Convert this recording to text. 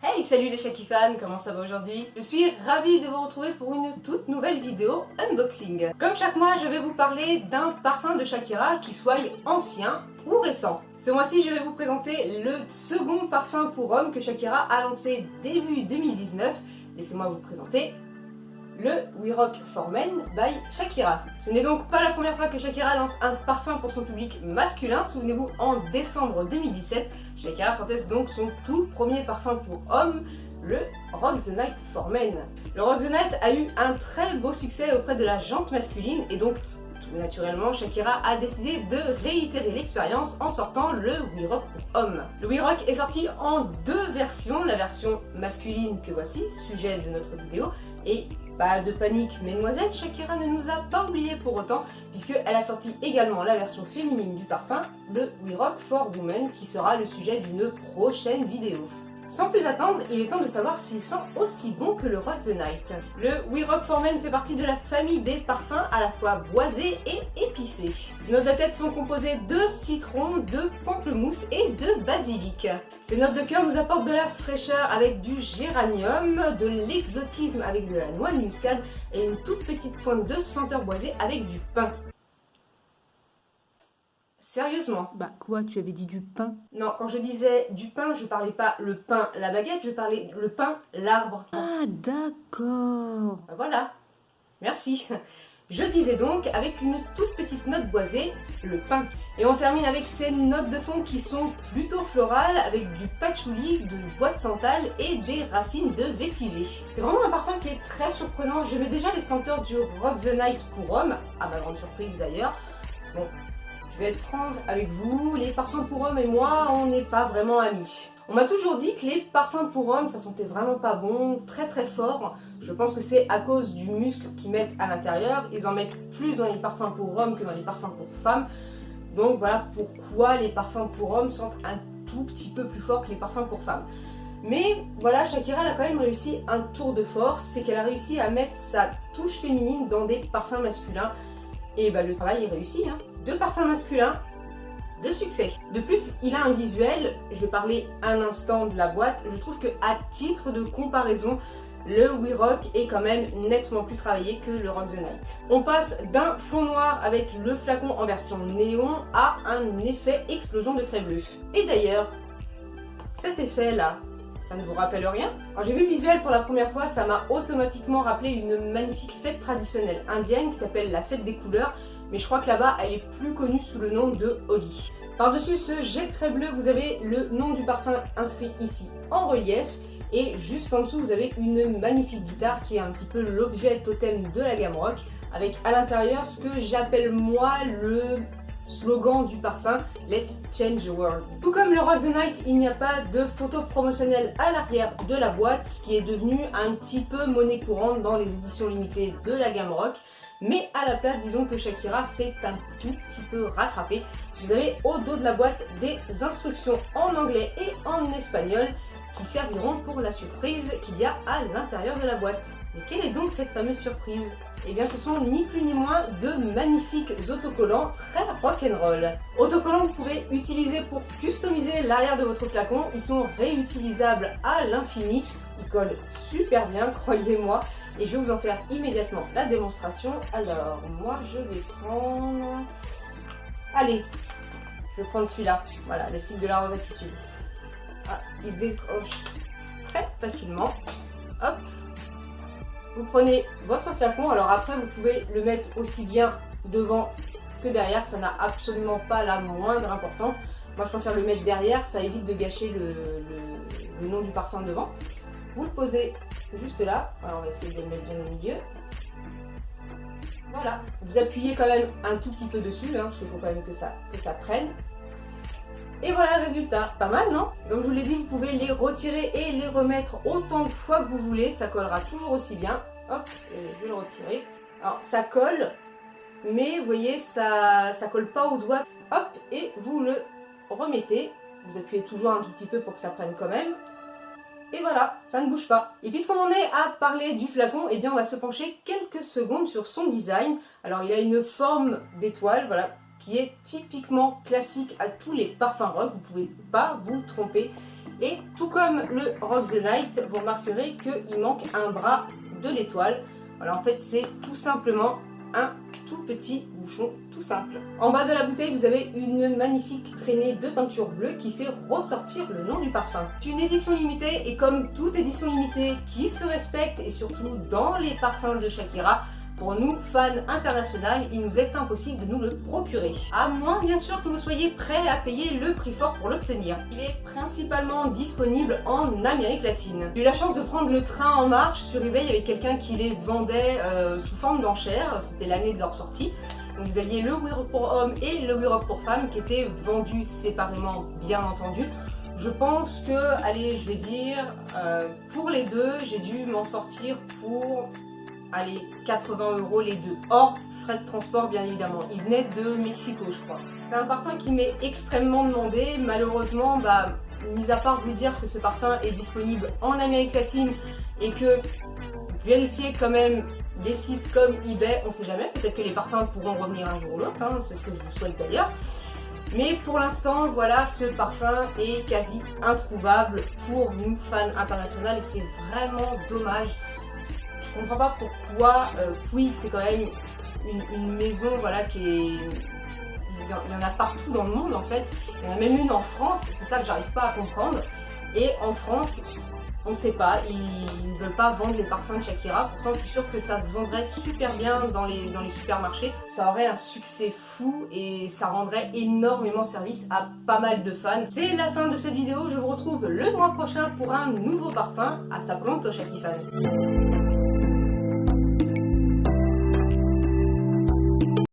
Hey, salut les Shaki fans, comment ça va aujourd'hui? Je suis ravie de vous retrouver pour une toute nouvelle vidéo unboxing. Comme chaque mois, je vais vous parler d'un parfum de Shakira qui soit ancien ou récent. Ce mois-ci, je vais vous présenter le second parfum pour homme que Shakira a lancé début 2019. Laissez-moi vous présenter le We Rock for Men by Shakira. Ce n'est donc pas la première fois que Shakira lance un parfum pour son public masculin. Souvenez-vous, en décembre 2017, Shakira sortait donc son tout premier parfum pour homme, le Rock the Night for Men. Le Rock the Night a eu un très beau succès auprès de la jante masculine et donc tout naturellement, Shakira a décidé de réitérer l'expérience en sortant le We Rock pour homme. Le We Rock est sorti en deux versions, la version masculine que voici, sujet de notre vidéo, et pas de panique mesdemoiselles, Shakira ne nous a pas oublié pour autant, puisqu'elle a sorti également la version féminine du parfum, le We Rock for Women, qui sera le sujet d'une prochaine vidéo. Sans plus attendre, il est temps de savoir s'il sent aussi bon que le Rock the Night. Le We Rock for Men fait partie de la famille des parfums à la fois boisés et épicés. Ces notes de tête sont composées de citron, de pamplemousse et de basilic. Ces notes de cœur nous apportent de la fraîcheur avec du géranium, de l'exotisme avec de la noix de muscade et une toute petite pointe de senteur boisée avec du pain. Sérieusement. Bah quoi, tu avais dit du pain? Non, quand je disais du pain, je parlais pas le pain, la baguette, je parlais le pain, l'arbre. Ah d'accord. Ben voilà, merci. Je disais donc avec une toute petite note boisée, le pain. Et on termine avec ces notes de fond qui sont plutôt florales, avec du patchouli, de bois de santal et des racines de vétiver. C'est vraiment un parfum qui est très surprenant. J'aimais déjà les senteurs du Rock the Night pour homme, à ma grande surprise d'ailleurs. Bon. Je vais être franche avec vous, les parfums pour hommes et moi, on n'est pas vraiment amis. On m'a toujours dit que les parfums pour hommes, ça sentait vraiment pas bon, très très fort. Je pense que c'est à cause du muscle qu'ils mettent à l'intérieur. Ils en mettent plus dans les parfums pour hommes que dans les parfums pour femmes. Donc voilà pourquoi les parfums pour hommes sentent un tout petit peu plus fort que les parfums pour femmes. Mais voilà, Shakira elle a quand même réussi un tour de force, c'est qu'elle a réussi à mettre sa touche féminine dans des parfums masculins. Et bah le travail est réussi, hein. Deux parfums masculins, de succès. De plus, il a un visuel, je vais parler un instant de la boîte, je trouve que à titre de comparaison, le We Rock est quand même nettement plus travaillé que le Rock the Night. On passe d'un fond noir avec le flacon en version néon à un effet explosion de craie bleue. Et d'ailleurs, cet effet là, ça ne vous rappelle rien? Quand j'ai vu le visuel pour la première fois, ça m'a automatiquement rappelé une magnifique fête traditionnelle indienne qui s'appelle la fête des couleurs. Mais je crois que là-bas, elle est plus connue sous le nom de Holi. Par-dessus ce jet de craie bleue, vous avez le nom du parfum inscrit ici en relief. Et juste en dessous, vous avez une magnifique guitare qui est un petit peu l'objet totem de la gamme rock. Avec à l'intérieur ce que j'appelle moi le slogan du parfum, Let's Change the World. Tout comme le Rock the Night, il n'y a pas de photo promotionnelle à l'arrière de la boîte, ce qui est devenu un petit peu monnaie courante dans les éditions limitées de la gamme rock. Mais à la place, disons que Shakira s'est un tout petit peu rattrapée. Vous avez au dos de la boîte des instructions en anglais et en espagnol qui serviront pour la surprise qu'il y a à l'intérieur de la boîte. Mais quelle est donc cette fameuse surprise? Eh bien ce sont ni plus ni moins de magnifiques autocollants très rock'n'roll. Autocollants que vous pouvez utiliser pour customiser l'arrière de votre flacon. Ils sont réutilisables à l'infini. Ils collent super bien, croyez-moi. Et je vais vous en faire immédiatement la démonstration. Alors, moi je vais prendre... Allez, je vais prendre celui-là. Voilà, le cycle de la attitude. Ah, il se décroche très facilement. Hop. Vous prenez votre flacon. Alors après, vous pouvez le mettre aussi bien devant que derrière. Ça n'a absolument pas la moindre importance. Moi, je préfère le mettre derrière. Ça évite de gâcher le nom du parfum devant. Vous le posez juste là. Alors, on va essayer de le mettre bien au milieu. Voilà. Vous appuyez quand même un tout petit peu dessus, hein, parce qu'il faut quand même que ça prenne. Et voilà le résultat. Pas mal, non? Comme je vous l'ai dit, vous pouvez les retirer et les remettre autant de fois que vous voulez. Ça collera toujours aussi bien. Hop, et je vais le retirer. Alors, ça colle, mais vous voyez, ça colle pas au doigt. Hop, et vous le remettez. Vous appuyez toujours un tout petit peu pour que ça prenne quand même. Et voilà, ça ne bouge pas. Et puisqu'on en est à parler du flacon, eh bien on va se pencher quelques secondes sur son design. Alors il a une forme d'étoile, voilà, qui est typiquement classique à tous les parfums rock, vous pouvez pas vous tromper. Et tout comme le Rock the Night, vous remarquerez qu'il manque un bras de l'étoile. Voilà, en fait c'est tout simplement un tout petit bouchon tout simple. En bas de la bouteille, vous avez une magnifique traînée de peinture bleue qui fait ressortir le nom du parfum. C'est une édition limitée et comme toute édition limitée qui se respecte et surtout dans les parfums de Shakira, pour nous, fans internationaux, il nous est impossible de nous le procurer. À moins bien sûr que vous soyez prêt à payer le prix fort pour l'obtenir. Il est principalement disponible en Amérique latine. J'ai eu la chance de prendre le train en marche sur eBay avec quelqu'un qui les vendait sous forme d'enchères. C'était l'année de leur sortie. Donc vous aviez le We Rock pour hommes et le We Rock pour femmes qui étaient vendus séparément, bien entendu. Je pense que, allez, je vais dire, pour les deux, j'ai dû m'en sortir pour... allez, 80 € les deux, hors frais de transport bien évidemment. Il venait de Mexico je crois. C'est un parfum qui m'est extrêmement demandé, malheureusement, mis à part vous dire que ce parfum est disponible en Amérique latine et que vérifiez quand même les sites comme eBay, on sait jamais, peut-être que les parfums pourront revenir un jour ou l'autre, hein, c'est ce que je vous souhaite d'ailleurs. Mais pour l'instant, voilà, ce parfum est quasi introuvable pour nous fans internationaux et c'est vraiment dommage. Je comprends pas pourquoi Puig, c'est quand même une maison voilà, qui est... Il y en a partout dans le monde en fait. Il y en a même une en France, c'est ça que j'arrive pas à comprendre. Et en France, on ne sait pas, ils ne veulent pas vendre les parfums de Shakira. Pourtant, je suis sûre que ça se vendrait super bien dans les supermarchés. Ça aurait un succès fou et ça rendrait énormément service à pas mal de fans. C'est la fin de cette vidéo. Je vous retrouve le mois prochain pour un nouveau parfum. Hasta pronto, Shakifan.